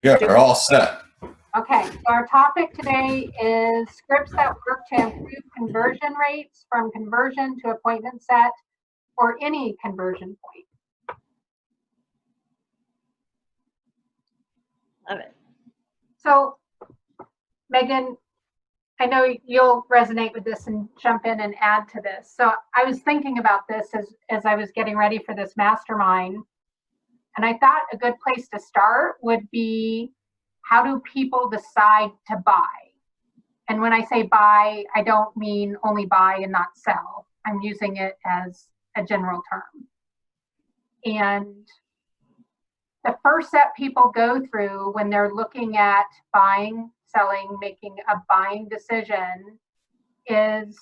Yeah, we're all set. Okay, so our topic today is scripts that work to improve conversion rates from conversion to appointment set or any conversion point. Love it. So, Megan, I know you'll resonate with this and jump in and add to this. So I was thinking about this as I was getting ready for this mastermind. And I thought a good place to start would be, how do people decide to buy? And when I say buy, I don't mean only buy and not sell. I'm using it as a general term. And the first step people go through when they're looking at buying, selling, making a buying decision is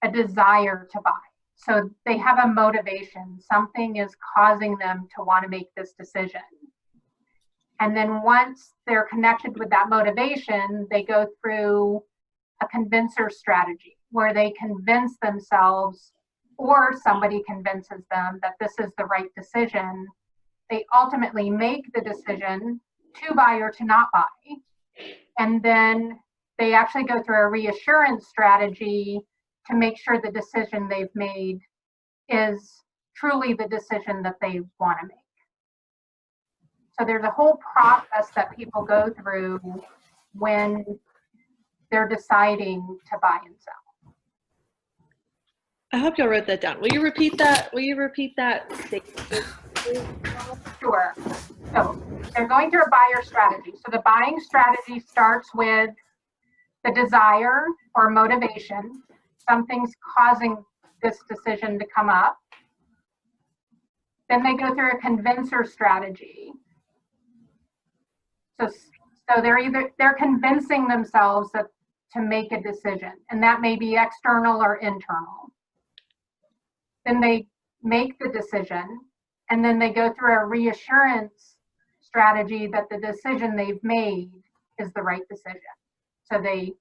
a desire to buy. So they have a motivation. Something is causing them to want to make this decision. And then once they're connected with that motivation, they go through a convincer strategy where they convince themselves, or somebody convinces them, that this is the right decision. They ultimately make the decision to buy or to not buy. And then they actually go through a reassurance strategy to make sure the decision they've made is truly the decision that they want to make. So there's a whole process that people go through when they're deciding to buy and sell. I hope y'all wrote that down. Will you repeat that? Will you repeat that statement? Sure. So they're going through a buyer strategy. So the buying strategy starts with the desire or motivation. Something's causing this decision to come up. Then they go through a convincer strategy. So they're convincing themselves that to make a decision, and that may be external or internal. Then they make the decision, and then they go through a reassurance strategy that the decision they've made is the right decision. So they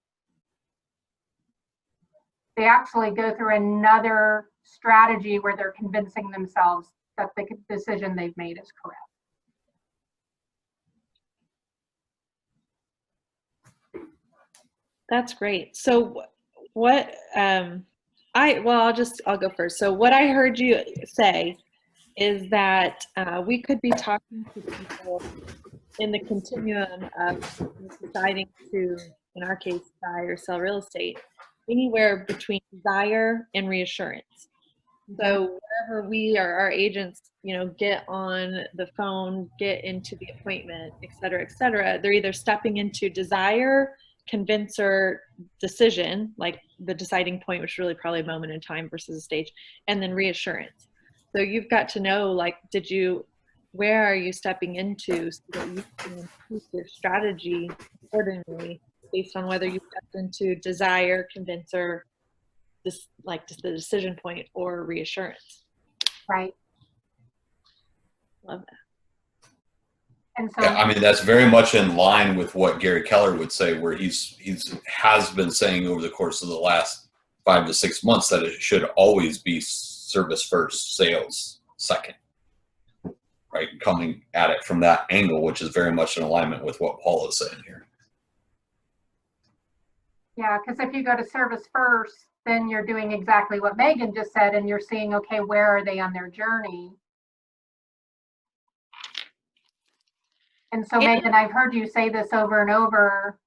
actually go through another strategy where they're convincing themselves that the decision they've made is correct. That's great. So what, I'll go first. So what I heard you say is that we could be talking to people in the continuum of deciding to, in our case, buy or sell real estate, anywhere between desire and reassurance. So wherever we or our agents, get on the phone, get into the appointment, et cetera, they're either stepping into desire, convincer, decision, like the deciding point, which is really probably a moment in time versus a stage, and then reassurance. So you've got to know, like, where are you stepping into so that you can improve your strategy accordingly based on whether you stepped into desire, convincer, just the decision point, or reassurance. Right. Love that. And so, Yeah, I mean, that's very much in line with what Gary Keller would say, where he has been saying over the course of the last 5 to 6 months that it should always be service first, sales second, right? Coming at it from that angle, which is very much in alignment with what Paul is saying here. Yeah, because if you go to service first, then you're doing exactly what Megan just said, and you're seeing, okay, where are they on their journey? And so, Megan, I've heard you say this over and over.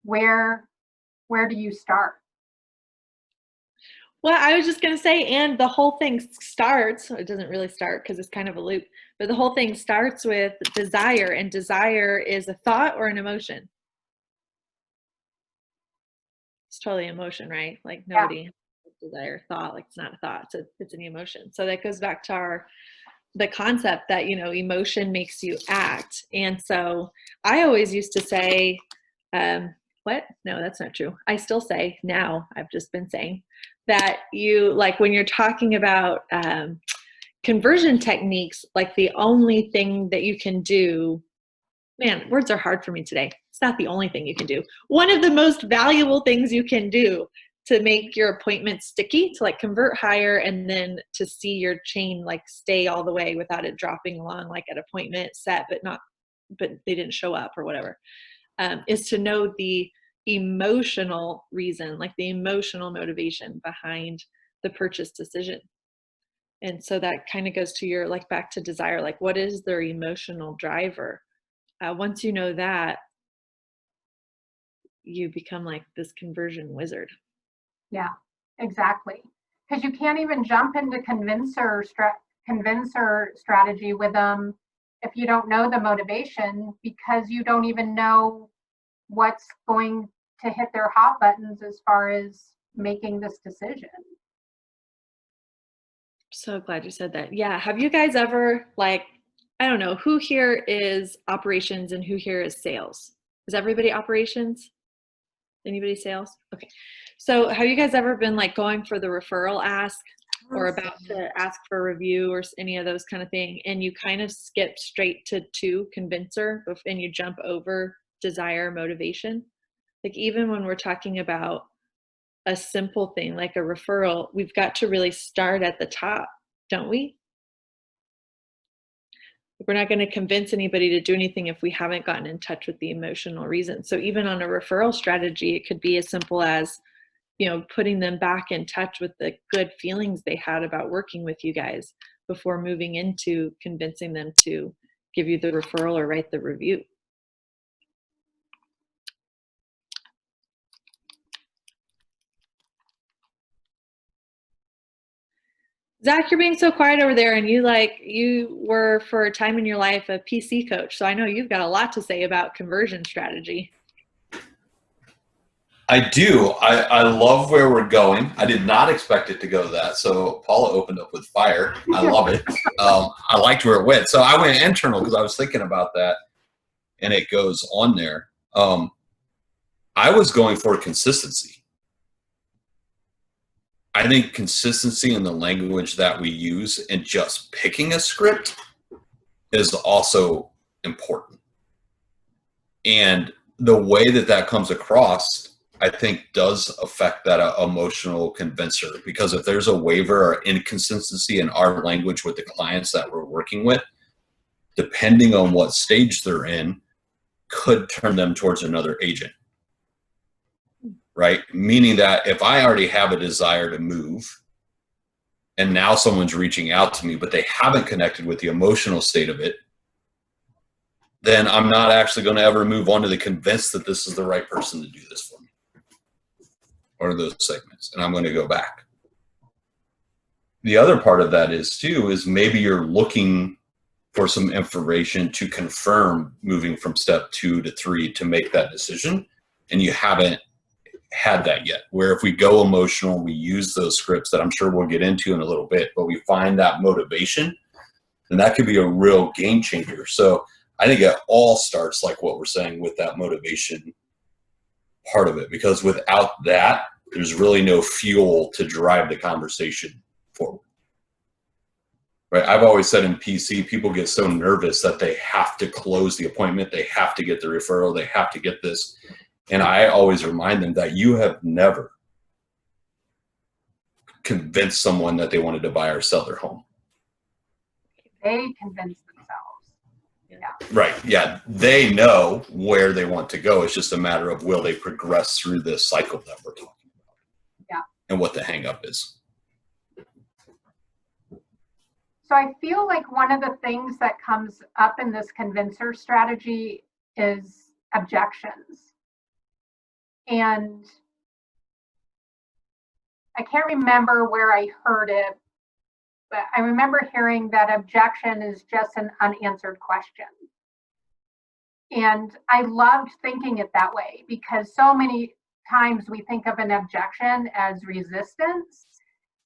Where do you start? Well, I was just going to say, and the whole thing starts, it doesn't really start because it's kind of a loop, but the whole thing starts with desire, and desire is a thought or an emotion. It's totally emotion, right? Like nobody has desire, thought, like it's not a thought, it's an emotion. So that goes back to the concept that, emotion makes you act. And so I always used to say, what? No, that's not true. I still say now, I've just been saying that when you're talking about conversion techniques, like the only thing that you can do, man, words are hard for me today. It's not the only thing you can do. One of the most valuable things you can do to make your appointment sticky, to convert higher, and then to see your chain stay all the way without it dropping along, like at appointment set, but not but they didn't show up or whatever, is to know the emotional reason, like the emotional motivation behind the purchase decision. And so that kind of goes to your, like, back to desire, like what is their emotional driver? Once you know that, you become like this conversion wizard. Yeah, exactly. Because you can't even jump into convincer strategy with them if you don't know the motivation, because you don't even know what's going to hit their hot buttons as far as making this decision. So glad you said that. Yeah. Have you guys ever, like, I don't know, who here is operations and who here is sales? Is everybody operations? Anybody sales? Okay. So have you guys ever been like going for the referral ask or about to ask for a review or any of those kind of thing, and you kind of skip straight to convincer and you jump over desire, motivation? Like even when we're talking about a simple thing like a referral, we've got to really start at the top, don't we? We're not going to convince anybody to do anything if we haven't gotten in touch with the emotional reason. So even on a referral strategy, it could be as simple as, you know, putting them back in touch with the good feelings they had about working with you guys before moving into convincing them to give you the referral or write the review. Zach, you're being so quiet over there, and you were for a time in your life a PC coach. So I know you've got a lot to say about conversion strategy. I do. I love where we're going. I did not expect it to go that. So Paula opened up with fire. I love it. I liked where it went. So I went internal because I was thinking about that, and it goes on there. I was going for consistency. I think consistency in the language that we use and just picking a script is also important. And the way that that comes across, I think, does affect that emotional convincer, because if there's a waiver or inconsistency in our language with the clients that we're working with, depending on what stage they're in, could turn them towards another agent. Right? Meaning that if I already have a desire to move and now someone's reaching out to me, but they haven't connected with the emotional state of it, then I'm not actually going to ever move on to the convinced that this is the right person to do this for me or those segments. And I'm going to go back. The other part of that is too, is maybe you're looking for some information to confirm moving from step 2 to 3 to make that decision. And you haven't had that yet, where if we go emotional, we use those scripts that I'm sure we'll get into in a little bit, but we find that motivation, then that could be a real game changer. So I think it all starts, like what we're saying, with that motivation part of it, because without that, there's really no fuel to drive the conversation forward. Right? I've always said in PC, people get so nervous that they have to close the appointment, they have to get the referral, they have to get this. And I always remind them that you have never convinced someone that they wanted to buy or sell their home. They convince themselves. Yeah. Right. Yeah. They know where they want to go. It's just a matter of will they progress through this cycle that we're talking about. Yeah. And what the hang up is. So I feel like one of the things that comes up in this convincer strategy is objections. And I can't remember where I heard it, but I remember hearing that objection is just an unanswered question. And I loved thinking it that way, because so many times we think of an objection as resistance.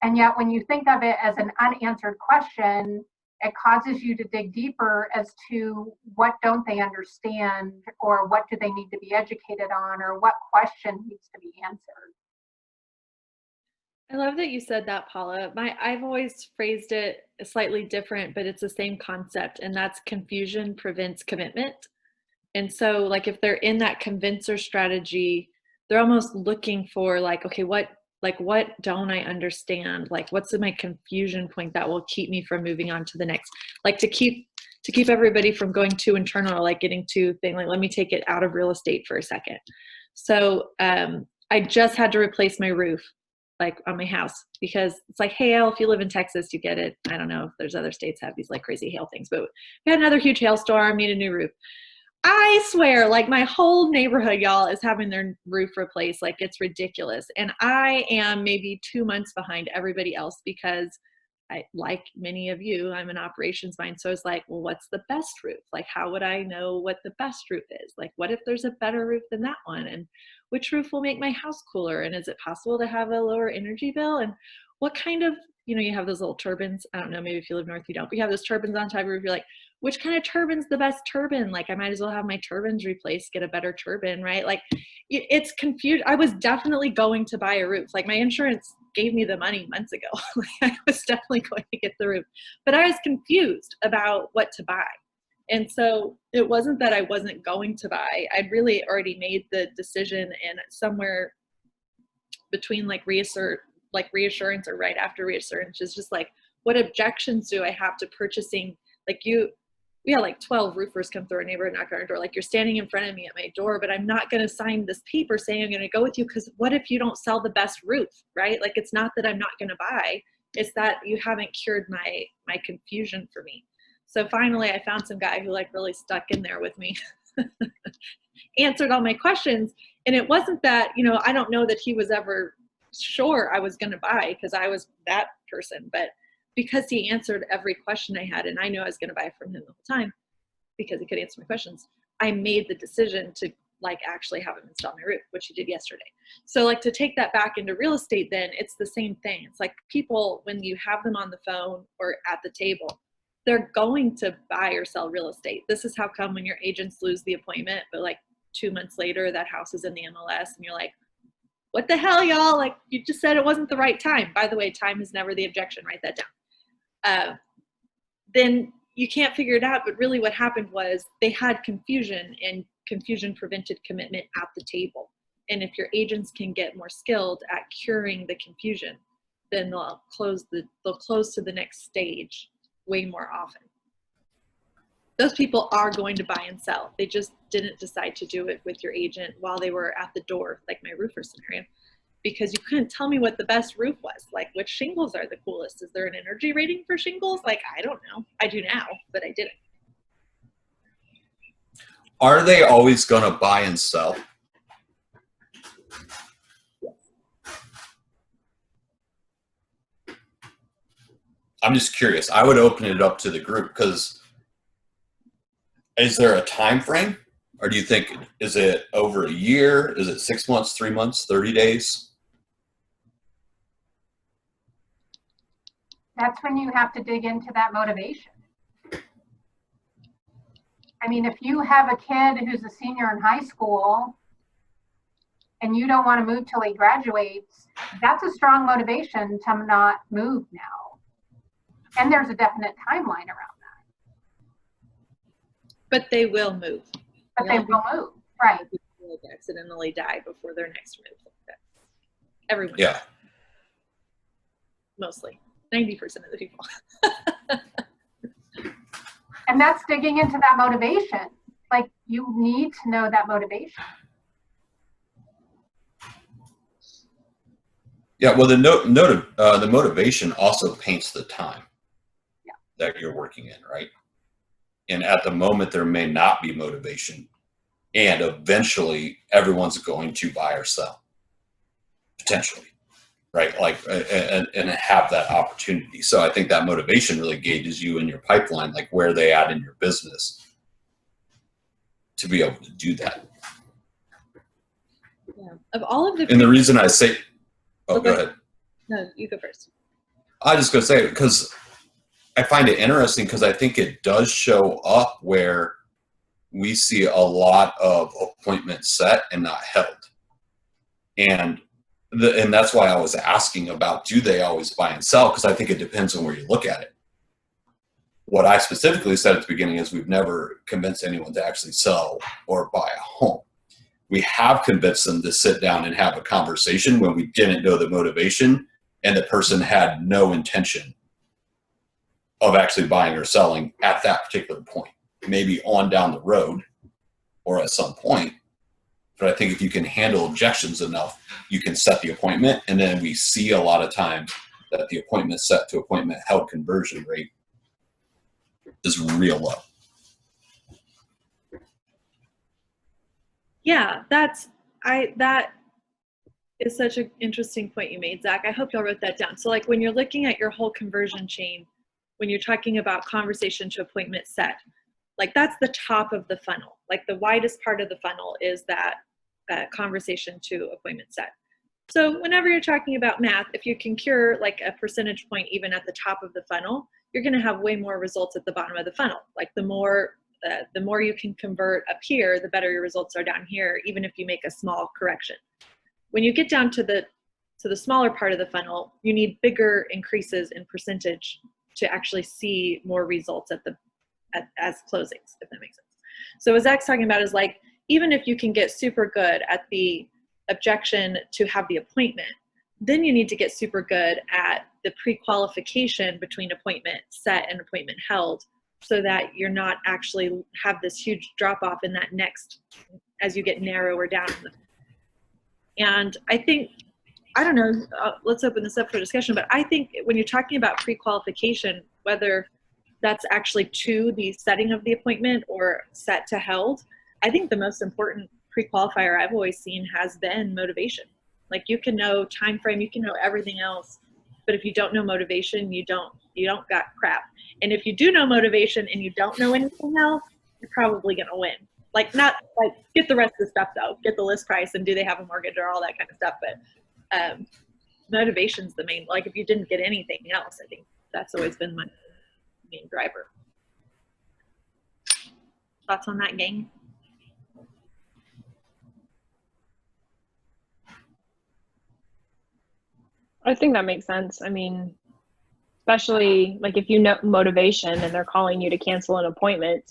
And yet when you think of it as an unanswered question, it causes you to dig deeper as to what don't they understand, or what do they need to be educated on, or what question needs to be answered. I love that you said that, Paula. I've always phrased it slightly different, but it's the same concept, and that's confusion prevents commitment. And so like if they're in that convincer strategy, they're almost looking for like, okay, what don't I understand? Like what's my confusion point that will keep me from moving on to the next? Like to to keep everybody from going too internal, like getting too thing, like, let me take it out of real estate for a second. So I just had to replace my roof, like on my house, because it's like hail. If you live in Texas, you get it. I don't know if there's other states have these like crazy hail things, but we had another huge hailstorm, need a new roof. I swear, like my whole neighborhood, y'all, is having their roof replaced. Like it's ridiculous. And I am maybe 2 months behind everybody else because I, like many of you, I'm an operations mind. So it's like, well, what's the best roof? Like, how would I know what the best roof is? Like, what if there's a better roof than that one? And which roof will make my house cooler? And is it possible to have a lower energy bill? And what kind of, you have those little turbines. I don't know, maybe if you live north, you don't, but you have those turbines on top of your roof. You're like, which kind of turbine's the best turbine? Like, I might as well have my turbines replaced, get a better turbine, right? Like, it's confused. I was definitely going to buy a roof. Like, my insurance gave me the money months ago. Like, I was definitely going to get the roof, but I was confused about what to buy. And so it wasn't that I wasn't going to buy. I'd really already made the decision, and somewhere between like reassurance or right after reassurance is just like, what objections do I have to purchasing? Like we had like 12 roofers come through our neighborhood, knock on our door. Like, you're standing in front of me at my door, but I'm not going to sign this paper saying I'm going to go with you, because what if you don't sell the best roof, right? Like, it's not that I'm not going to buy. It's that you haven't cured my confusion for me. So finally, I found some guy who like really stuck in there with me, answered all my questions. And it wasn't that, I don't know that he was ever sure I was going to buy because I was that person, but because he answered every question I had, and I knew I was going to buy from him the whole time because he could answer my questions, I made the decision to like actually have him install my roof, which he did yesterday. So like, to take that back into real estate, then it's the same thing. It's like people, when you have them on the phone or at the table, they're going to buy or sell real estate. This is how come when your agents lose the appointment, but like 2 months later, that house is in the MLS and you're like, what the hell, y'all? Like, you just said it wasn't the right time. By the way, time is never the objection. Write that down. Then you can't figure it out. But really what happened was they had confusion, and confusion prevented commitment at the table. And if your agents can get more skilled at curing the confusion, then they'll close to the next stage way more often. Those people are going to buy and sell. They just didn't decide to do it with your agent while they were at the door, like my roofer scenario, because you couldn't tell me what the best roof was. Like, which shingles are the coolest? Is there an energy rating for shingles? Like, I don't know. I do now, but I didn't. Are they always going to buy and sell? I'm just curious. I would open it up to the group, because is there a time frame? Or do you think, is it over a year? Is it 6 months, 3 months, 30 days? That's when you have to dig into that motivation. I mean, if you have a kid who's a senior in high school and you don't want to move till he graduates, that's a strong motivation to not move now. And there's a definite timeline around that. But they will move. But they will move, right? People accidentally die before their next move. Everyone. Yeah. Mostly. 90% of the people. And that's digging into that motivation. Like, you need to know that motivation. Yeah, well, the motivation also paints the time that you're working in, right? And at the moment, there may not be motivation. And eventually, everyone's going to buy or sell. Potentially, right? Like, and have that opportunity. So I think that motivation really gauges you in your pipeline, like where they at in your business, to be able to do that. Yeah. Of all of the. And the reason I say, oh, go ahead. No, you go first. I was just going to say, because I find it interesting, because I think it does show up where we see a lot of appointments set and not held. And that's why I was asking about, do they always buy and sell? Because I think it depends on where you look at it. What I specifically said at the beginning is we've never convinced anyone to actually sell or buy a home. We have convinced them to sit down and have a conversation when we didn't know the motivation and the person had no intention of actually buying or selling at that particular point. Maybe on down the road or at some point. But I think if you can handle objections enough, you can set the appointment. And then we see a lot of time that the appointment set to appointment held conversion rate is real low. Yeah, that is such an interesting point you made, Zach. I hope y'all wrote that down. So like when you're looking at your whole conversion chain, when you're talking about conversation to appointment set, like that's the top of the funnel. Like the widest part of the funnel is that conversation to appointment set. So whenever you're talking about math, if you can cure like a percentage point even at the top of the funnel, you're going to have way more results at the bottom of the funnel. Like the more you can convert up here, the better your results are down here, even if you make a small correction. When you get down to the smaller part of the funnel, you need bigger increases in percentage to actually see more results as closings, if that makes sense. So what Zach's talking about is like, even if you can get super good at the objection to have the appointment, then you need to get super good at the pre-qualification between appointment set and appointment held, so that you're not actually have this huge drop off in that next, as you get narrower down. And I think, I don't know, let's open this up for discussion, but I think when you're talking about pre-qualification, whether that's actually to the setting of the appointment or set to held, I think the most important pre-qualifier I've always seen has been motivation. Like you can know time frame, you can know everything else, but if you don't know motivation, you don't got crap. And if you do know motivation and you don't know anything else, you're probably gonna win. Like not like get the rest of the stuff though, get the list price and do they have a mortgage or all that kind of stuff. But motivation's the main. Like if you didn't get anything else, I think that's always been my main driver. Thoughts on that, gang? I think that makes sense. I mean, especially like if you know motivation and they're calling you to cancel an appointment,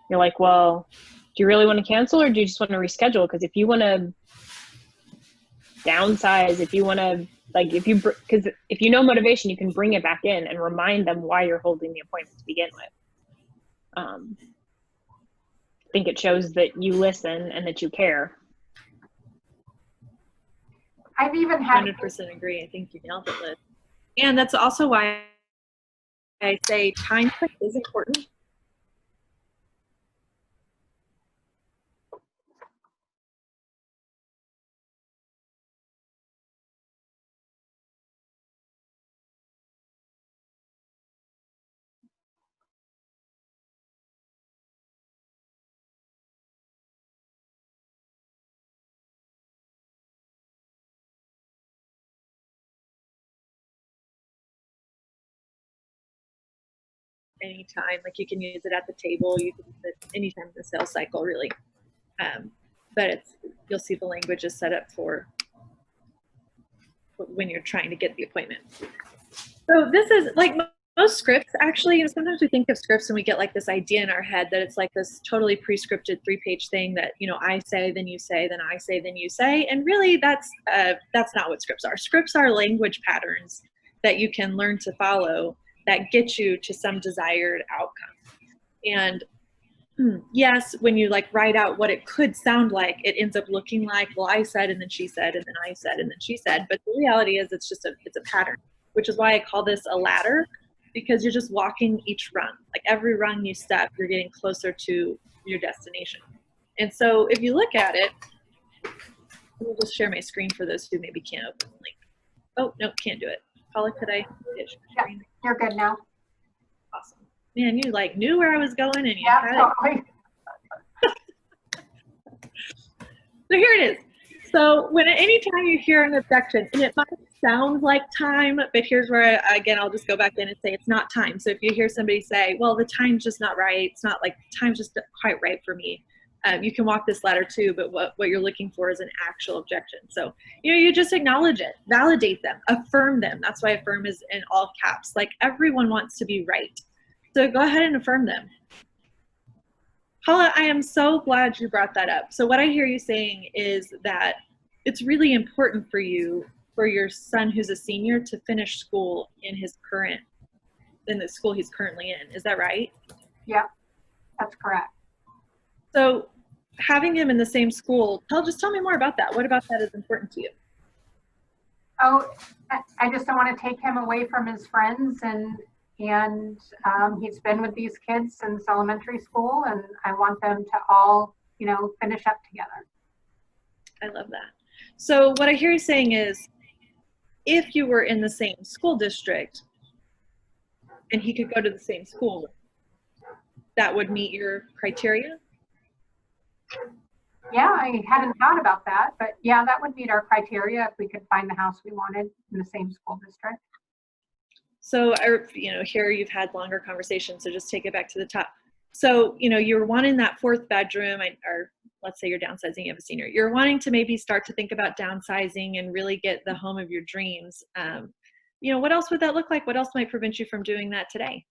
you're like, well, do you really want to cancel or do you just want to reschedule? Because if you want to downsize, if you want to, like, because if you know motivation, you can bring it back in and remind them why you're holding the appointment to begin with. I think it shows that you listen and that you care. I've even had 100% agree. I think you nailed it, Liz. And that's also why I say time is important. Anytime, like you can use it at the table, you can use it anytime in the sales cycle, really. But you'll see the language is set up for when you're trying to get the appointment. So this is like most scripts, actually, you know, sometimes we think of scripts and we get like this idea in our head that it's like this totally pre-scripted 3-page thing that, you know, I say, then you say, then I say, then you say. And really that's not what scripts are. Scripts are language patterns that you can learn to follow that get you to some desired outcome. And yes, when you like write out what it could sound like, it ends up looking like, well, I said, and then she said, and then I said, and then she said. But the reality is it's a pattern, which is why I call this a ladder, because you're just walking each rung. Like every rung you step, you're getting closer to your destination. And so if you look at it, let me just share my screen for those who maybe can't open the link. Oh, no, can't do it. Paula, could I share my screen? You're good now. Awesome. Man, you like knew where I was going and you Yeah, had totally. So here it is. So anytime you hear an objection, and it might sound like time, but here's where, again, I'll just go back in and say it's not time. So if you hear somebody say, well, the time's just not right, it's not like time's just quite right for me, you can walk this ladder too, but what you're looking for is an actual objection. So, you know, you just acknowledge it, validate them, affirm them. That's why affirm is in all caps. Like everyone wants to be right. So go ahead and affirm them. Paula, I am so glad you brought that up. So what I hear you saying is that it's really important for you, for your son who's a senior, to finish school in his current in the school he's currently in. Is that right? Yep, that's correct. So having him in the same school, just tell me more about that. What about that is important to you? Oh, I just don't want to take him away from his friends, and he's been with these kids since elementary school, and I want them to all, finish up together. I love that. So what I hear you saying is, if you were in the same school district and he could go to the same school, that would meet your criteria? Yeah, I hadn't thought about that, but yeah, that would meet our criteria if we could find the house we wanted in the same school district. So, here you've had longer conversations, so just take it back to the top. So, you're wanting that 4th bedroom, or let's say you're downsizing, you have a senior. You're wanting to maybe start to think about downsizing and really get the home of your dreams. What else would that look like? What else might prevent you from doing that today?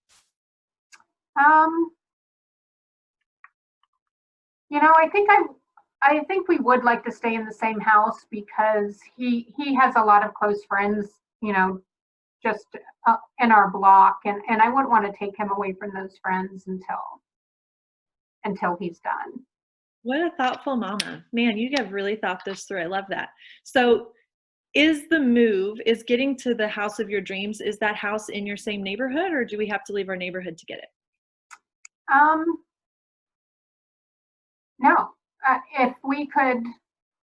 I think we would like to stay in the same house because he has a lot of close friends, just in our block, and I wouldn't want to take him away from those friends until he's done. What a thoughtful mama. Man, you have really thought this through. I love that. So is getting to the house of your dreams, is that house in your same neighborhood, or do we have to leave our neighborhood to get it? No. If we could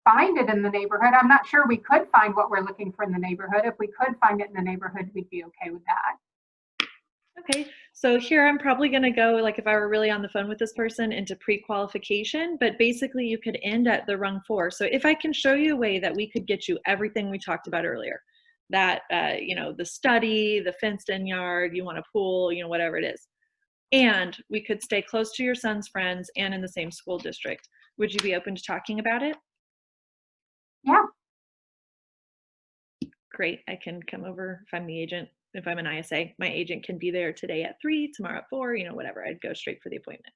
find it in the neighborhood, I'm not sure we could find what we're looking for in the neighborhood. If we could find it in the neighborhood, we'd be okay with that. Okay, so here I'm probably going to go, like if I were really on the phone with this person, into pre-qualification, but basically you could end at the rung 4. So if I can show you a way that we could get you everything we talked about earlier, that, the study, the fenced in yard, you want a pool, whatever it is, and we could stay close to your son's friends and in the same school district, would you be open to talking about it? Yeah. Great. I can come over if I'm the agent. If I'm an ISA, my agent can be there today at 3, tomorrow at 4, whatever. I'd go straight for the appointment.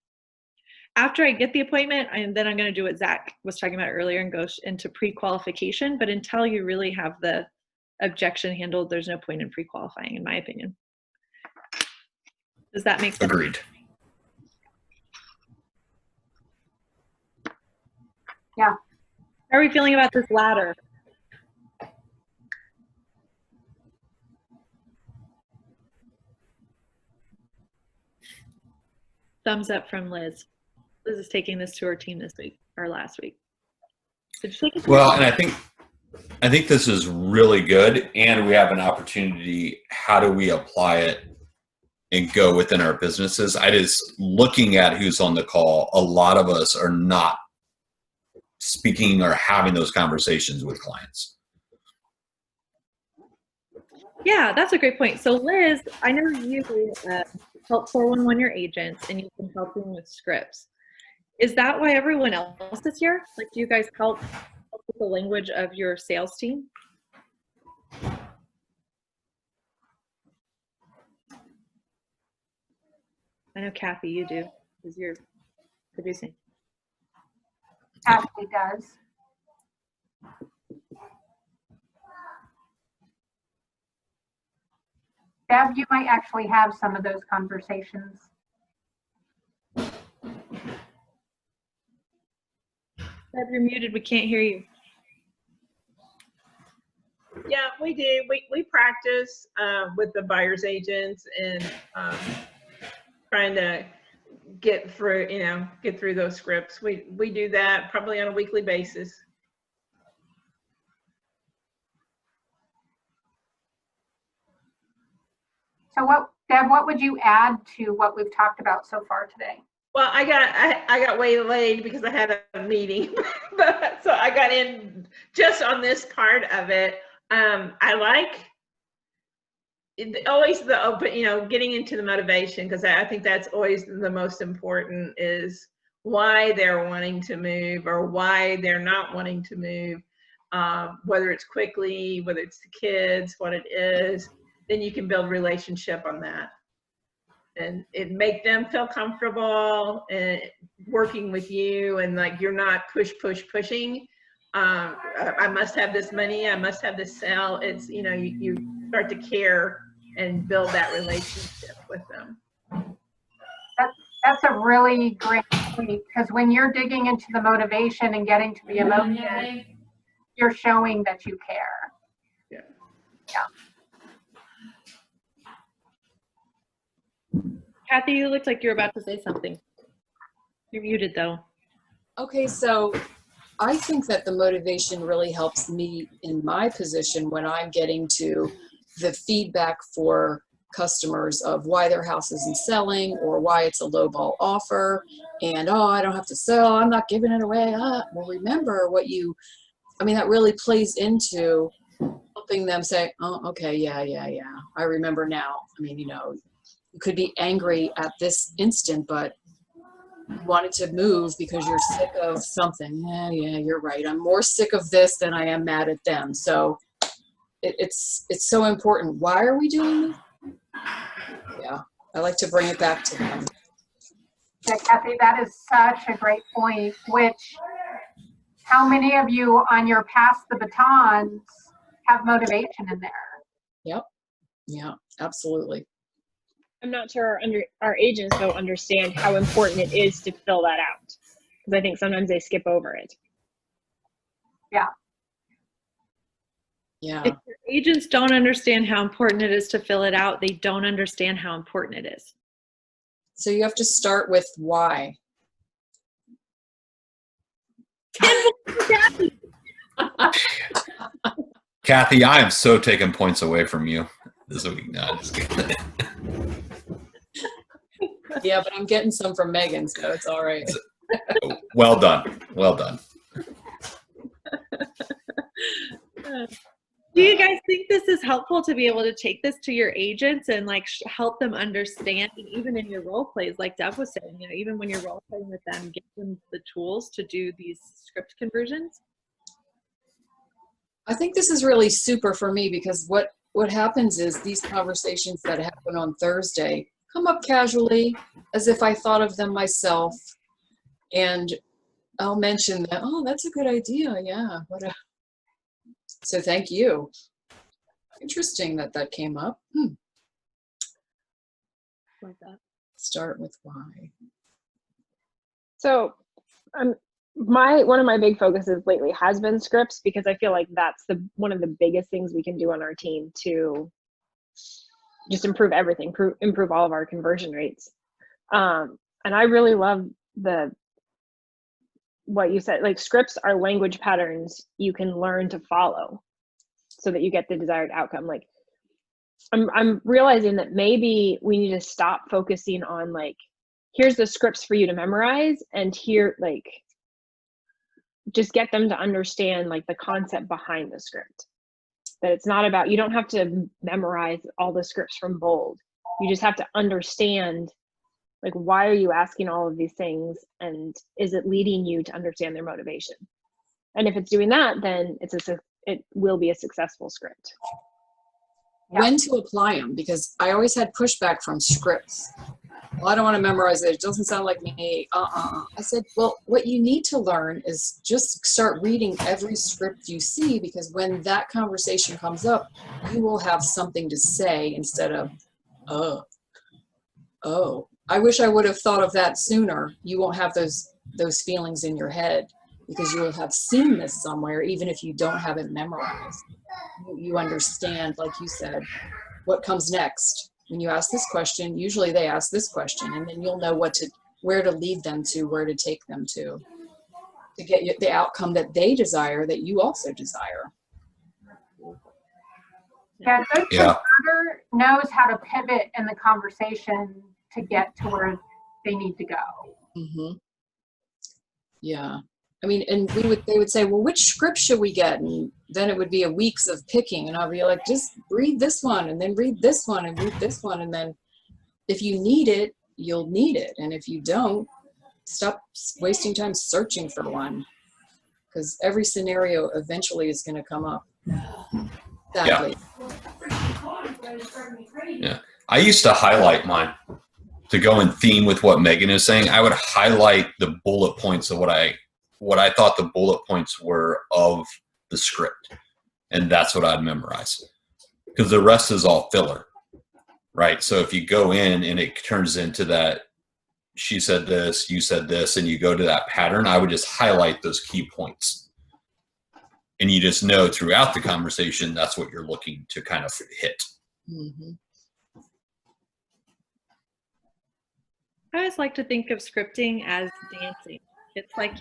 After I get the appointment, then I'm going to do what Zach was talking about earlier and go into pre-qualification. But until you really have the objection handled, there's no point in pre-qualifying, in my opinion. Does that make sense? Agreed. Yeah. How are we feeling about this ladder? Thumbs up from Liz. Liz is taking this to her team this week, or last week. Did you take it? Well, and I think this is really good, and we have an opportunity. How do we apply it and go within our businesses? Looking at who's on the call, a lot of us are not speaking or having those conversations with clients. Yeah, that's a great point. So Liz, I know you help 411 your agents, and you've been helping with scripts. Is that why everyone else is here? Like, do you guys help with the language of your sales team? I know Kathy, you do, because you're producing. Ashley does. Deb, you might actually have some of those conversations. Deb, you're muted. We can't hear you. Yeah, we do. We practice with the buyer's agents and trying to get through those scripts. We do that probably on a weekly basis. So Deb, what would you add to what we've talked about so far today? Well, I got waylaid because I had a meeting, so I got in just on this part of it. I like always the open, getting into the motivation, because I think that's always the most important, is why they're wanting to move or why they're not wanting to move, whether it's quickly, whether it's the kids, what it is. Then you can build relationship on that, and it make them feel comfortable and working with you, and like you're not pushing. I must have this money, I must have this sale. It's, you start to care and build that relationship with them. That's a really great point, because when you're digging into the motivation and getting to the emotion, you're showing that you care. Yeah. Kathy, you looked like you were about to say something. You're muted though. Okay, so I think that the motivation really helps me in my position when I'm getting to the feedback for customers of why their house isn't selling or why it's a lowball offer, and oh, I don't have to sell, I'm not giving it away. Well, remember what that really plays into helping them say, oh, okay, yeah, I remember now. You could be angry at this instant, but you wanted to move because you're sick of something. Yeah, you're right. I'm more sick of this than I am mad at them. So it's so important. Why are we doing this? Yeah, I like to bring it back to them. Yeah, Kathy, that is such a great point, which how many of you on your pass the batons have motivation in there? Yep. Yeah, absolutely. I'm not sure our agents don't understand how important it is to fill that out, because I think sometimes they skip over it. Yeah. Yeah. If your agents don't understand how important it is to fill it out, they don't understand how important it is. So you have to start with why. Kathy, I am so taking points away from you this week. No, I'm just kidding. Yeah, but I'm getting some from Megan, so it's all right. Well done. Well done. Do you guys think this is helpful to be able to take this to your agents and like help them understand, and even in your role plays, like Deb was saying, even when you're role playing with them, give them the tools to do these script conversions? I think this is really super for me because what happens is these conversations that happen on Thursday come up casually as if I thought of them myself, and I'll mention that, oh, that's a good idea. Yeah. So thank you. Interesting that came up. Like that. Start with why. So one of my big focuses lately has been scripts, because I feel like that's one of the biggest things we can do on our team to just improve everything, improve all of our conversion rates. And I really love what you said, like scripts are language patterns you can learn to follow so that you get the desired outcome. Like I'm realizing that maybe we need to stop focusing on like, here's the scripts for you to memorize, and here, like, just get them to understand like the concept behind the script. That it's not about, you don't have to memorize all the scripts from Bold. You just have to understand, like, why are you asking all of these things, and is it leading you to understand their motivation? And if it's doing that, then it will be a successful script. Yeah. When to apply them, because I always had pushback from scripts. Well, I don't want to memorize it. It doesn't sound like me. I said, well, what you need to learn is just start reading every script you see, because when that conversation comes up, you will have something to say instead of, oh, I wish I would have thought of that sooner. You won't have those feelings in your head because you will have seen this somewhere, even if you don't have it memorized. You understand, like you said, what comes next. When you ask this question, usually they ask this question, and then you'll know where to lead them to, where to take them to get the outcome that they desire, that you also desire. Yeah, a good Yeah. converter knows how to pivot in the conversation to get to where they need to go. Mm-hmm. Yeah. I mean, and they would say, well, which script should we get? And then it would be a weeks of picking, and I'll be like, just read this one, and then read this one, and read this one. And then if you need it, you'll need it. And if you don't, stop wasting time searching for one, because every scenario eventually is going to come up. Exactly. Yeah. I used to highlight mine to go in theme with what Megan is saying. I would highlight the bullet points of what I thought the bullet points were of the script. And that's what I'd memorize, because the rest is all filler. right? So if you go in and it turns into that, she said this, you said this, and you go to that pattern, I would just highlight those key points. And you just know throughout the conversation, that's what you're looking to kind of hit. Mm-hmm. I always like to think of scripting as dancing. It's like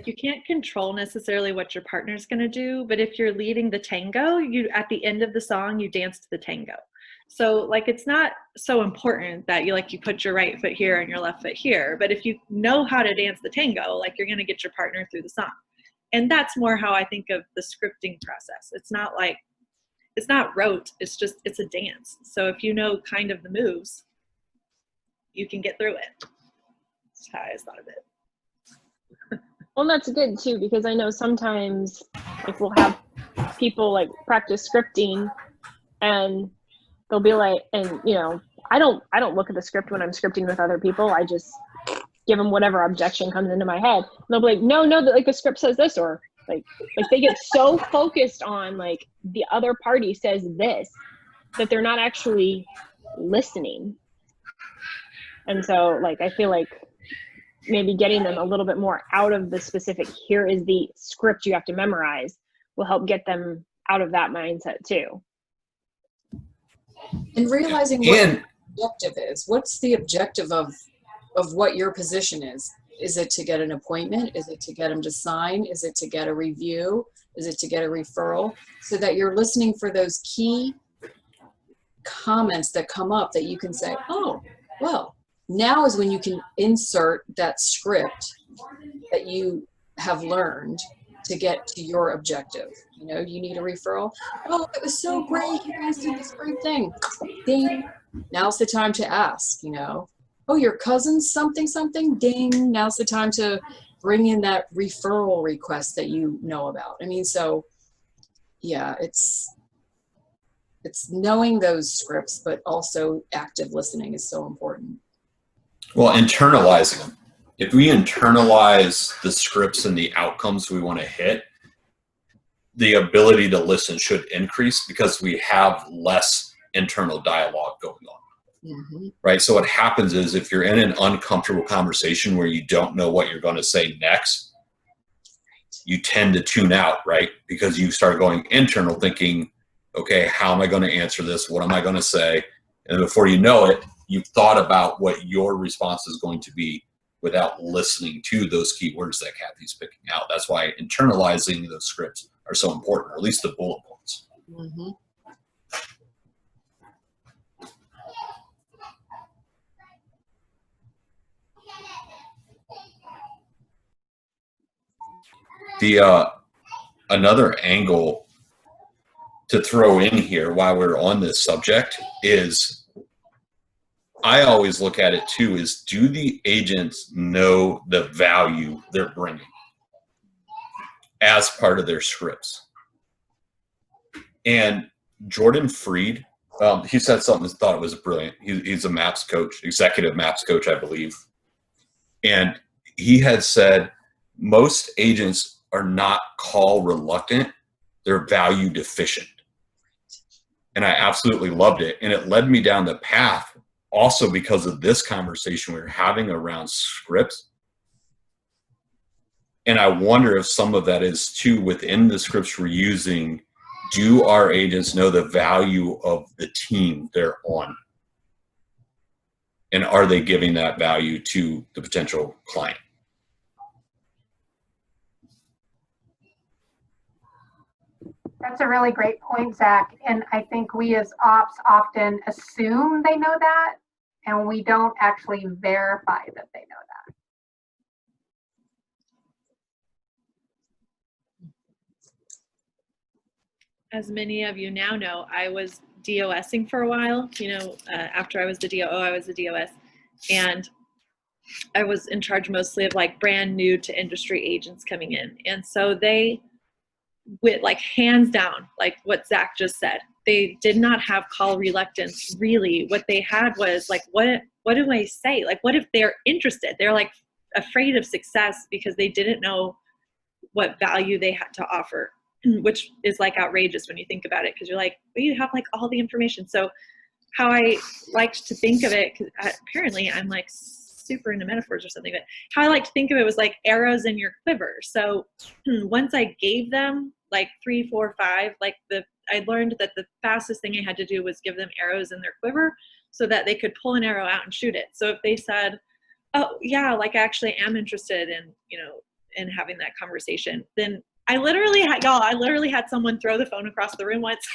you can't control necessarily what your partner's going to do, but if you're leading the tango, you at the end of the song you dance to the tango. So like it's not so important that you put your right foot here and your left foot here, but if you know how to dance the tango, like you're going to get your partner through the song. And that's more how I think of the scripting process. It's not rote, it's a dance. So if you know kind of the moves, you can get through it. That's how I always thought of it. Well, that's good too, because I know sometimes like we'll have people like practice scripting and they'll be like, and you know, I don't look at the script when I'm scripting with other people. I just give them whatever objection comes into my head. And they'll be like, no, like the script says this, or like they get so focused on like the other party says this that they're not actually listening. And so like I feel like maybe getting them a little bit more out of the specific, here is the script you have to memorize, will help get them out of that mindset too. And realizing what the objective is. What's the objective of what your position is? Is it to get an appointment? Is it to get them to sign? Is it to get a review? Is it to get a referral? So that you're listening for those key comments that come up that you can say, oh, well, now is when you can insert that script that you have learned to get to your objective. You know, you need a referral. Oh, it was so great. You guys did this great thing. Ding. Now's the time to ask, you know. Oh, your cousin's something. Ding. Now's the time to bring in that referral request that you know about. I mean, so yeah, it's knowing those scripts, but also active listening is so important. Well, internalizing them. If we internalize the scripts and the outcomes we want to hit, the ability to listen should increase because we have less internal dialogue going on. Mm-hmm. Right? So what happens is if you're in an uncomfortable conversation where you don't know what you're going to say next, you tend to tune out, right? Because you start going internal thinking, okay, how am I going to answer this? What am I going to say? And before you know it, you've thought about what your response is going to be without listening to those key words that Kathy's picking out. That's why internalizing those scripts are so important, or at least the bullet points. Mm-hmm. The another angle to throw in here while we're on this subject is, I always look at it too, is do the agents know the value they're bringing as part of their scripts? And Jordan Freed, he said something that I thought was brilliant. He's a MAPS coach, executive MAPS coach, I believe. And he had said, most agents are not call reluctant, they're value deficient. And I absolutely loved it. And it led me down the path also because of this conversation we were having around scripts. And I wonder if some of that is too within the scripts we're using. Do our agents know the value of the team they're on? And are they giving that value to the potential client? That's a really great point, Zach. And I think we as ops often assume they know that, and we don't actually verify that they know that. As many of you now know, I was DOSing for a while. After I was the DO, I was the DOS. And I was in charge mostly of like brand new to industry agents coming in. And so they, with like hands down, like what Zach just said, they did not have call reluctance really. What they had was like, what do I say? Like, what if they're interested? They're like afraid of success because they didn't know what value they had to offer which is like outrageous when you think about it, because you're like, well, you have like all the information. So how I liked to think of it, because apparently I'm like super into metaphors or something, but how I like to think of it was like arrows in your quiver. So once I gave them like 3, 4, 5, like I learned that the fastest thing I had to do was give them arrows in their quiver so that they could pull an arrow out and shoot it. So if they said, oh yeah, like I actually am interested in, in having that conversation, then I literally had someone throw the phone across the room once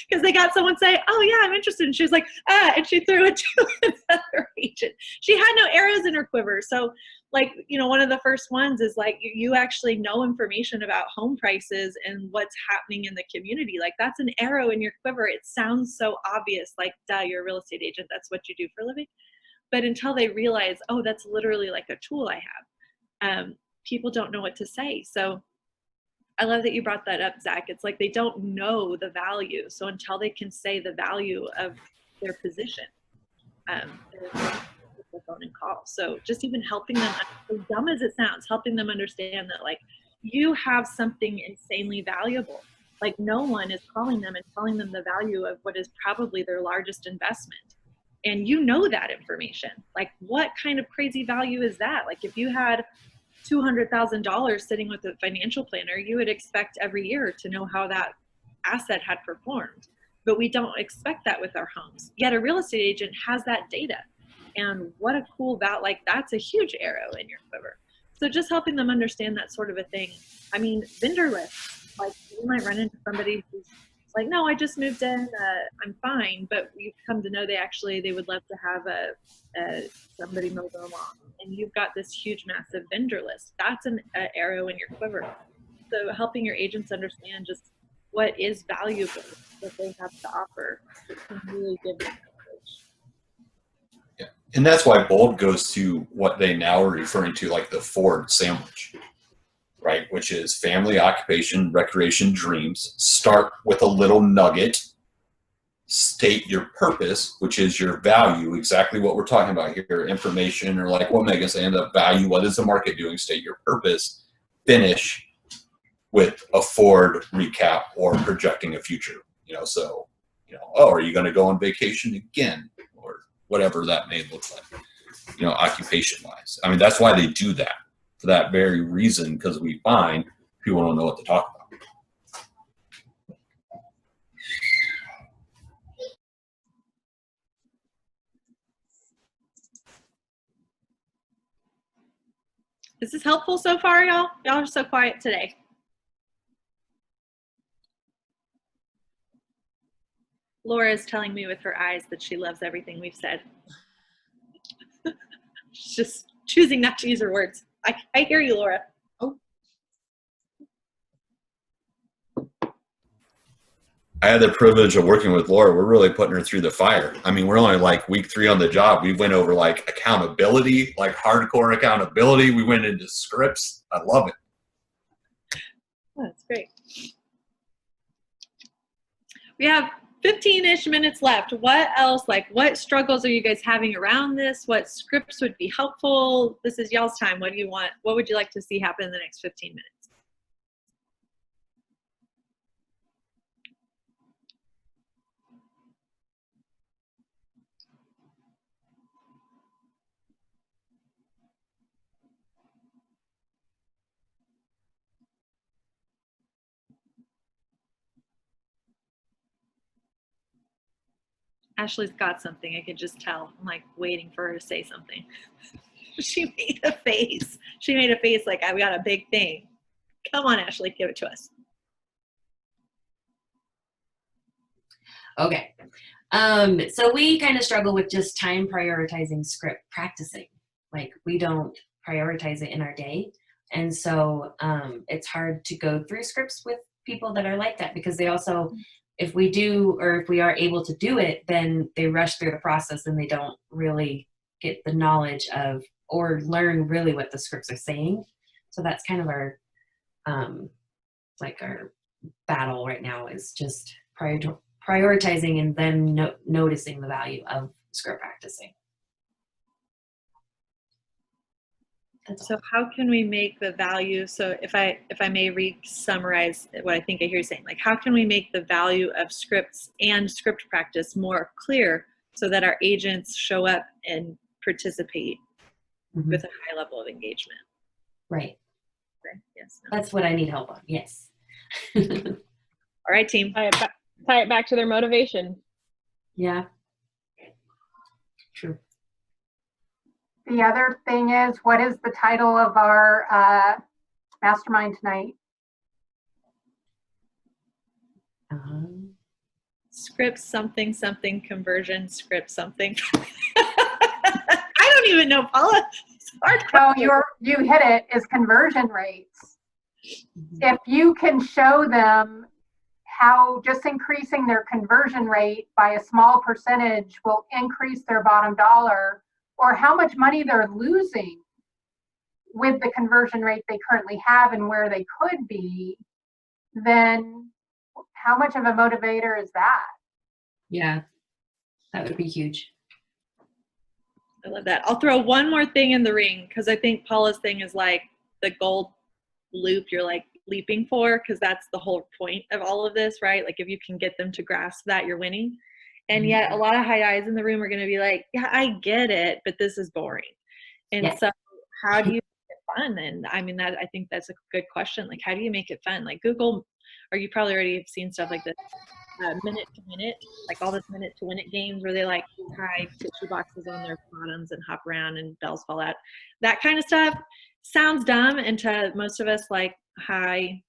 because they got someone say, oh yeah, I'm interested. And she was like, and she threw it to another agent. She had no arrows in her quiver. So like, one of the first ones is like, you actually know information about home prices and what's happening in the community. Like that's an arrow in your quiver. It sounds so obvious, like, duh, you're a real estate agent. That's what you do for a living. But until they realize, oh, that's literally like a tool I have, people don't know what to say. So I love that you brought that up, Zach. It's like they don't know the value. So until they can say the value of their position, they're the phone and call. So just even helping them, as dumb as it sounds, helping them understand that like you have something insanely valuable. Like no one is calling them and telling them the value of what is probably their largest investment. And you know that information. Like what kind of crazy value is that? Like if you had $200,000 sitting with a financial planner, you would expect every year to know how that asset had performed. But we don't expect that with our homes. Yet a real estate agent has that data. And what a cool like that's a huge arrow in your quiver. So just helping them understand that sort of a thing. I mean, vendor lists, like you might run into somebody who's like, no, I just moved in, I'm fine. But you come to know they would love to have somebody mow their lawn. And you've got this huge, massive vendor list. That's an arrow in your quiver. So helping your agents understand just what is valuable that they have to offer can really give them coverage. Yeah. And that's why BOLD goes to what they now are referring to like the Ford sandwich, right? Which is family, occupation, recreation, dreams. Start with a little nugget. State your purpose, which is your value, exactly what we're talking about here, information, or like what Megan's saying, the value, what is the market doing? State your purpose. Finish with a forward recap or projecting a future. So, oh, are you going to go on vacation again? Or whatever that may look like, occupation-wise. I mean, that's why they do that, for that very reason, because we find people don't know what to talk about. Is this helpful so far, y'all? Y'all are so quiet today. Laura is telling me with her eyes that she loves everything we've said. She's just choosing not to use her words. I hear you, Laura. Oh. I had the privilege of working with Laura. We're really putting her through the fire. I mean, we're only like week 3 on the job. We went over like accountability, like hardcore accountability. We went into scripts. I love it. Oh, that's great. We have 15-ish minutes left. What else? Like, what struggles are you guys having around this? What scripts would be helpful? This is y'all's time. What do you want? What would you like to see happen in the next 15 minutes? Ashley's got something. I could just tell. I'm like waiting for her to say something. She made a face. She made a face like, I've got a big thing. Come on, Ashley, give it to us. Okay. So we kind of struggle with just time prioritizing script practicing. Like we don't prioritize it in our day. And so it's hard to go through scripts with people that are like that, because they also, if we do, or if we are able to do it, then they rush through the process and they don't really get the knowledge of, or learn really what the scripts are saying. So that's kind of our, like our battle right now, is just prioritizing and then noticing the value of script practicing. That's So how can we make the value, so if I may re-summarize what I think I hear you saying, like how can we make the value of scripts and script practice more clear so that our agents show up and participate Mhm. with a high level of engagement? Right. Okay. Yes. No. That's what I need help on. Yes. All right, team. Tie it back to their motivation. Yeah. True. The other thing is, what is the title of our mastermind tonight? Script something something conversion script something. I don't even know, Paula. It's hard. So you hit it, is conversion rates. If you can show them how just increasing their conversion rate by a small percentage will increase their bottom dollar, or how much money they're losing with the conversion rate they currently have and where they could be, then how much of a motivator is that? Yeah. That would be huge. I love that. I'll throw one more thing in the ring because I think Paula's thing is like the gold loop you're like leaping for, because that's the whole point of all of this, right? Like if you can get them to grasp that, you're winning. And yet a lot of high eyes in the room are going to be like, yeah, I get it, but this is boring. And Yes. so how do you make it fun? And I mean, I think that's a good question. Like, how do you make it fun? Like Google, or you probably already have seen stuff like this, minute to minute, like all this minute to minute games where they like tie tissue boxes on their bottoms and hop around and bells fall out. That kind of stuff sounds dumb, and to most of us, like high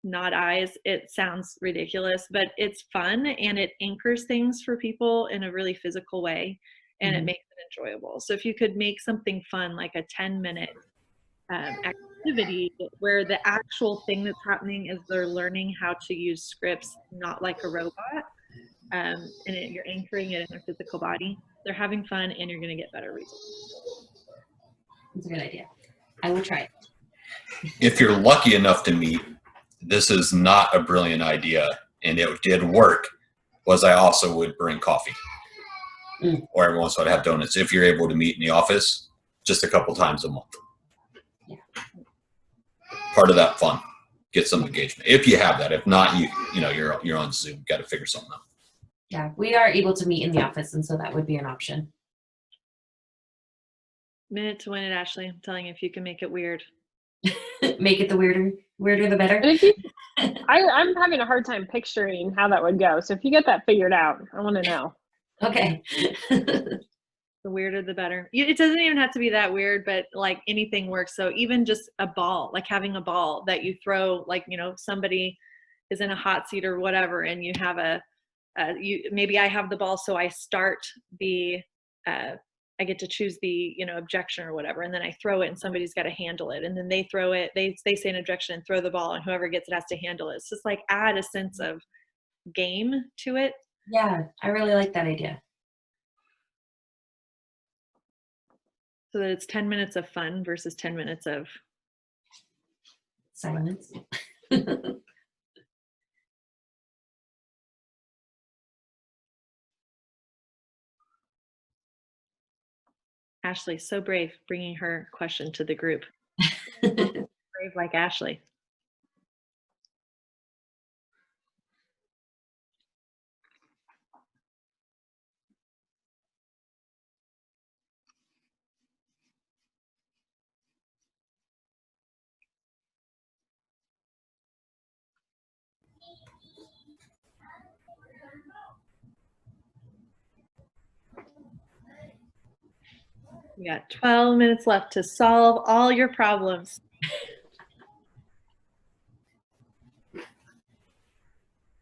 nod eyes, it sounds ridiculous, but it's fun and it anchors things for people in a really physical way, and it makes it enjoyable. So if you could make something fun, like a 10-minute activity where the actual thing that's happening is they're learning how to use scripts, not like a robot, and you're anchoring it in their physical body, they're having fun and you're going to get better results. That's a good idea. I will try it. If you're lucky enough to meet, this is not a brilliant idea, and it did work, was I also would bring coffee. Or every once in a while I'd have donuts if you're able to meet in the office just a couple times a month. Yeah. Part of that fun. Get some engagement. If you have that. If not, you're on Zoom. Got to figure something out. Yeah, we are able to meet in the office, and so that would be an option. Minute to win it, Ashley. I'm telling you, if you can make it weird. Make it the weirder the better. And if you, I'm having a hard time picturing how that would go. So if you get that figured out, I want to know. Okay. The weirder the better. It doesn't even have to be that weird, but like anything works. So even just a ball, like having a ball that you throw, like, somebody is in a hot seat or whatever, and you have maybe I have the ball, so I start I get to choose the, objection or whatever, and then I throw it and somebody's got to handle it, and then they throw it, they say an objection and throw the ball, and whoever gets it has to handle it. It's just like add a sense of game to it. Yeah, I really like that idea. So that it's 10 minutes of fun versus 10 minutes of Silence. Ashley, so brave, bringing her question to the group. Brave like Ashley. We got 12 minutes left to solve all your problems.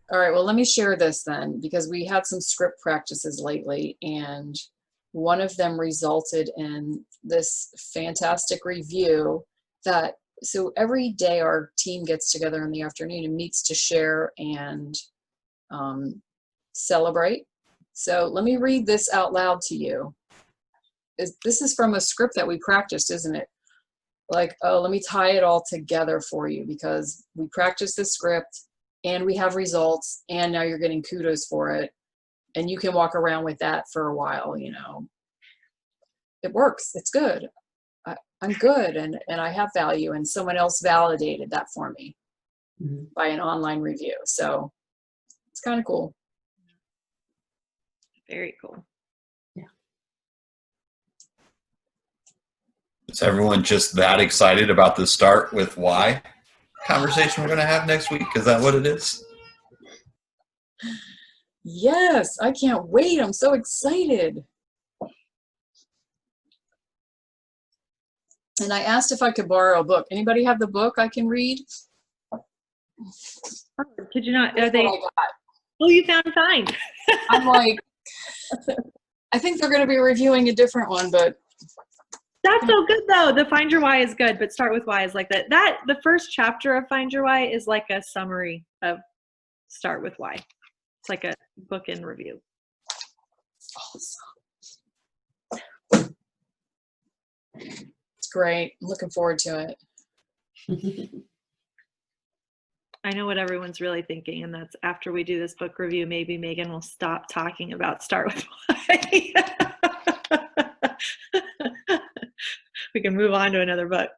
All right, well, let me share this then, because we had some script practices lately, and one of them resulted in this fantastic review that, so every day our team gets together in the afternoon and meets to share and celebrate. So let me read this out loud to you. This is from a script that we practiced, isn't it? Like, oh, let me tie it all together for you, because we practiced the script and we have results, and now you're getting kudos for it, and you can walk around with that for a while. It works. It's good. I'm good and I have value, and someone else validated that for me Mhm. by an online review. So it's kind of cool. Very cool. Is everyone just that excited about the start with why conversation we're going to have next week? Is that what it is? Yes, I can't wait. I'm so excited. And I asked if I could borrow a book. Anybody have the book I can read? Could you not? Are That's they? what I got. Oh, you found fine. I'm like, I think they're going to be reviewing a different one, but That's so good though. The Find Your Why is good, but Start with Why is like that. The first chapter of Find Your Why is like a summary of Start with Why. It's like a book in review. it's great. I'm looking forward to it. I know what everyone's really thinking, and that's after we do this book review, maybe Megan will stop talking about Start with Why. We can move on to another book.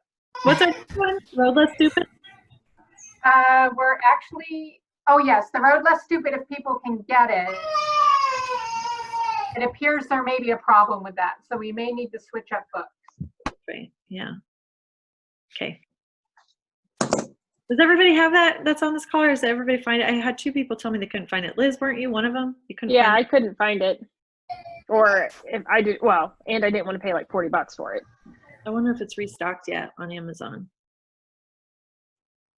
What's our next one? Road Less Stupid? We're actually, oh yes, The Road Less Stupid, if people can get it. It appears there may be a problem with that, so we may need to switch up books. Right. Yeah. Okay. Does everybody have that that's on this call, or does everybody find it? I had 2 people tell me they couldn't find it. Liz, weren't you one of them? You couldn't Yeah, I find it? couldn't find it. Or if I did, well, and I didn't want to pay like $40 for it. I wonder if it's restocked yet on Amazon.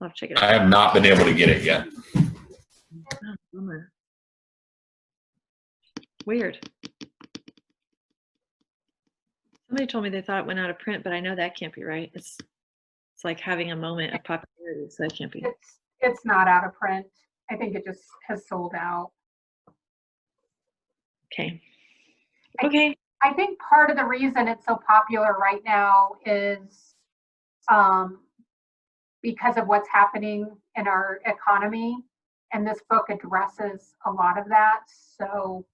I'll have to check it I out. have not been able to get it yet. Oh, bummer. Weird. Somebody told me they thought it went out of print, but I know that can't be right. It's like having a moment of popularity, so that can't be. It's not out of print. I think it just has sold out. Okay. Okay. I think part of the reason it's so popular right now is because of what's happening in our economy. And this book addresses a lot of that. So,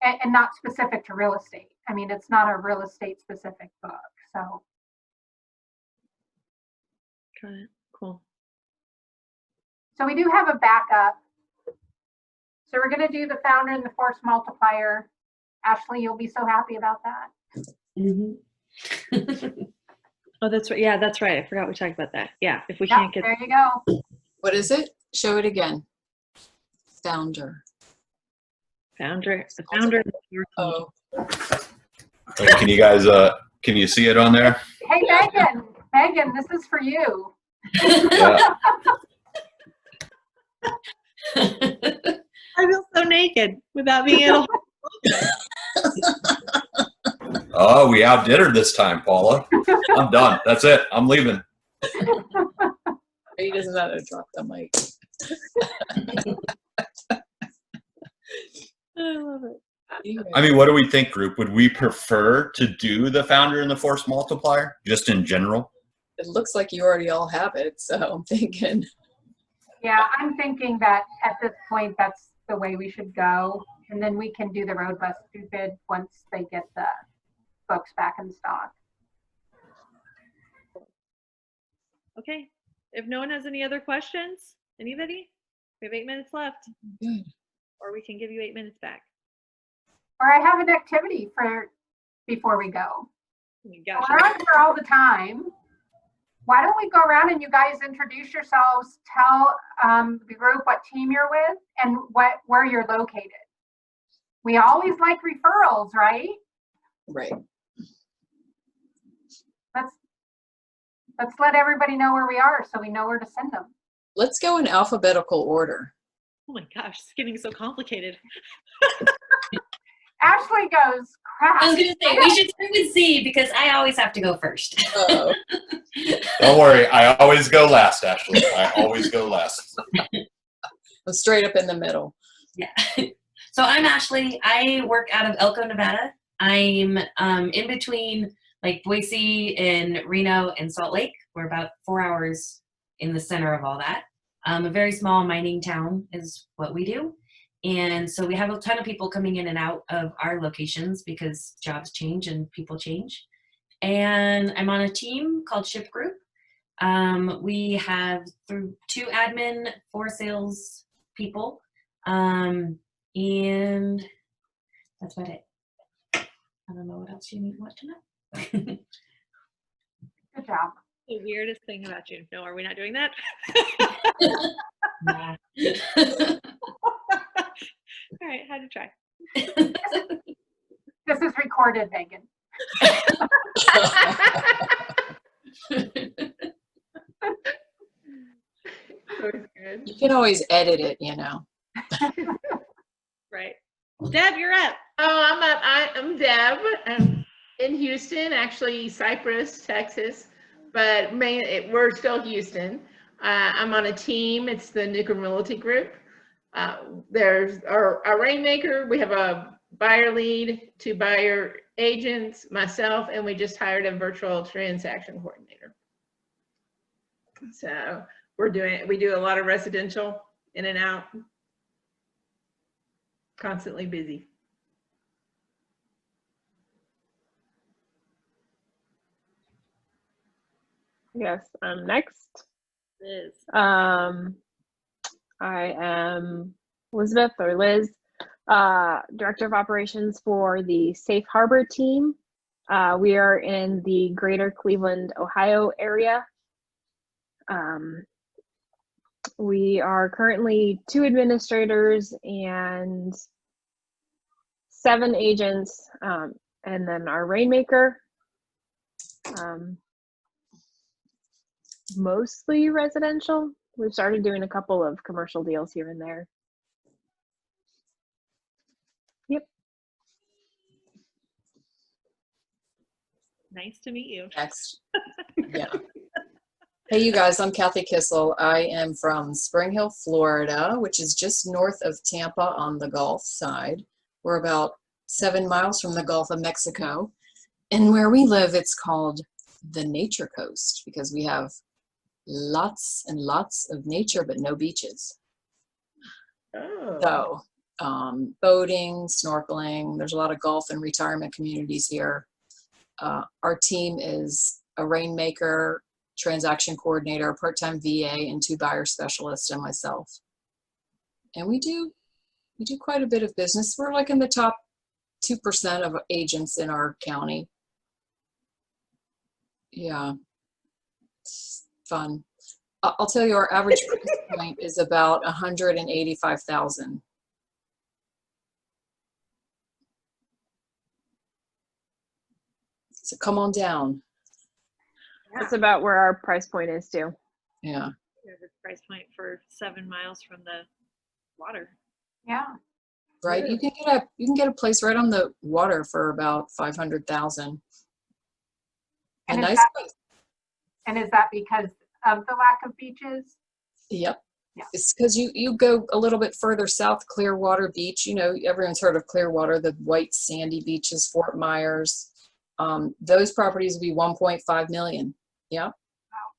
and not specific to real estate. I mean, it's not a real estate specific book. So, Got it. Cool. so we do have a backup. So we're going to do The Founder and the Force Multiplier. Ashley, you'll be so happy about that. Mhm. Oh, that's right. Yeah, that's right. I forgot we talked about that. Yeah, if we Yeah, can't get there you go. What is it? Show it again. Founder. the founder. Oh, Hey, can you guys, can you see it on there? Hey, Megan, this is for you. Yeah. I feel so naked without being able. Oh, we outdid her this time, Paula. I'm done. That's it. I'm leaving. he doesn't know how to drop the mic. I love it. I mean, what do we think, group? Would we prefer to do the Founder and the Force Multiplier, just in general? It looks like you already all have it, so I'm thinking. Yeah, I'm thinking that at this point, that's the way we should go. And then we can do the Road Less Stupid once they get the books back in stock. Okay. If no one has any other questions, anybody? We have 8 minutes left, Good. or we can give you 8 minutes back. Or I have an activity for before we go. Gotcha. We're on for all the time. Why don't we go around and you guys introduce yourselves, tell the group what team you're with and where you're located. We always like referrals, right? Right. Let's let everybody know where we are so we know where to send them. Let's go in alphabetical order. Oh my gosh, it's getting so complicated. Ashley goes, crap. I was gonna say we should start with C because I always have to go first. Uh-oh. Don't worry. I always go last, Ashley. I always go last. I'm straight up in the middle. Yeah. So I'm Ashley. I work out of Elko, Nevada. I'm in between like Boise and Reno and Salt Lake. We're about 4 hours in the center of all that. A very small mining town is what we do. And so we have a ton of people coming in and out of our locations because jobs change and people change. and I'm on a team called Ship Group. We have 2 admin, 4 sales people, and that's about it. I don't know what else you want to know. Good job. The weirdest thing about you. No, are we not doing that? Yeah. All right, had to try. This is recorded, Megan. Always good. You can always edit it, you know. Right. Deb, you're up. Oh, I'm up. I'm Deb. I'm in Houston, actually Cypress, Texas, but we're still Houston. I'm on a team. It's the Newcomb Realty Group. There's our Rainmaker. We have a buyer lead, 2 buyer agents, myself, and we just hired a virtual transaction coordinator. So we do a lot of residential in and out, constantly busy. Yes, next. Liz. I am Elizabeth, or Liz, Director of Operations for the Safe Harbor team. We are in the greater Cleveland, Ohio area. We are currently 2 administrators and 7 agents, and then our Rainmaker. Mostly residential. We've started doing a couple of commercial deals here and there. Yep. Nice to meet you. Next. Yeah. Hey, you guys, I'm Kathy Kissel. I am from Spring Hill, Florida, which is just north of Tampa on the Gulf side. We're about 7 miles from the Gulf of Mexico. And where we live, it's called the Nature Coast because we have lots and lots of nature, but no beaches. Oh. So boating, snorkeling, there's a lot of golf and retirement communities here. Our team is a Rainmaker, transaction coordinator, part-time VA, and 2 buyer specialists, and myself. And we do quite a bit of business. We're like in the top 2% of agents in our county. Yeah, it's fun. I'll tell you, our average price point is about $185,000. So come on down. That's about where our price point is too. Yeah. The price point for 7 miles from the water. Yeah. Right. You can get a place right on the water for about $500,000. A And nice is that, place. and is that because of the lack of beaches? Yep. Yeah. It's because you go a little bit further south, Clearwater Beach. You know, everyone's heard of Clearwater, the white sandy beaches, Fort Myers. Those properties would be 1.5 million. Yeah. Wow.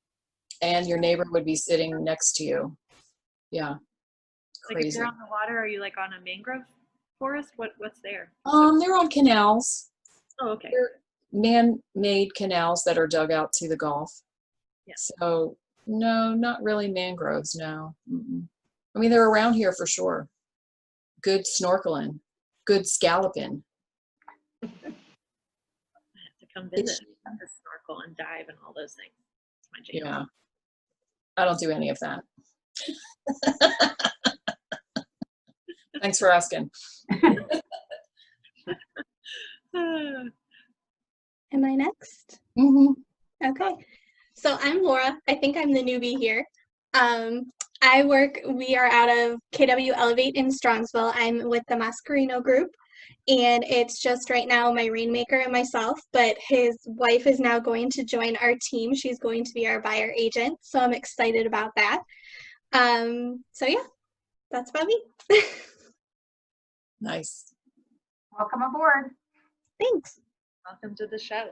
And your neighbor would be sitting next to you. Yeah. Like Crazy. if you're on the water, are you like on a mangrove forest? What's there? They're on canals. Oh, okay. They're man-made canals that are dug out to the Gulf. Yeah. So no, not really mangroves. No. Mm-mm. I mean, they're around here for sure. Good snorkeling, good scalloping. I have to come visit to snorkel and dive and all those things. It's my jam. Yeah. I don't do any of that. Thanks for asking. Am I next? Mm-hmm. Okay. So I'm Laura. I think I'm the newbie here. We are out of KW Elevate in Strongsville. I'm with the Mascarino Group, and it's just right now my Rainmaker and myself, but his wife is now going to join our team. She's going to be our buyer agent, so I'm excited about that. So yeah, that's about me. Nice. Welcome aboard. Thanks. Welcome to the show.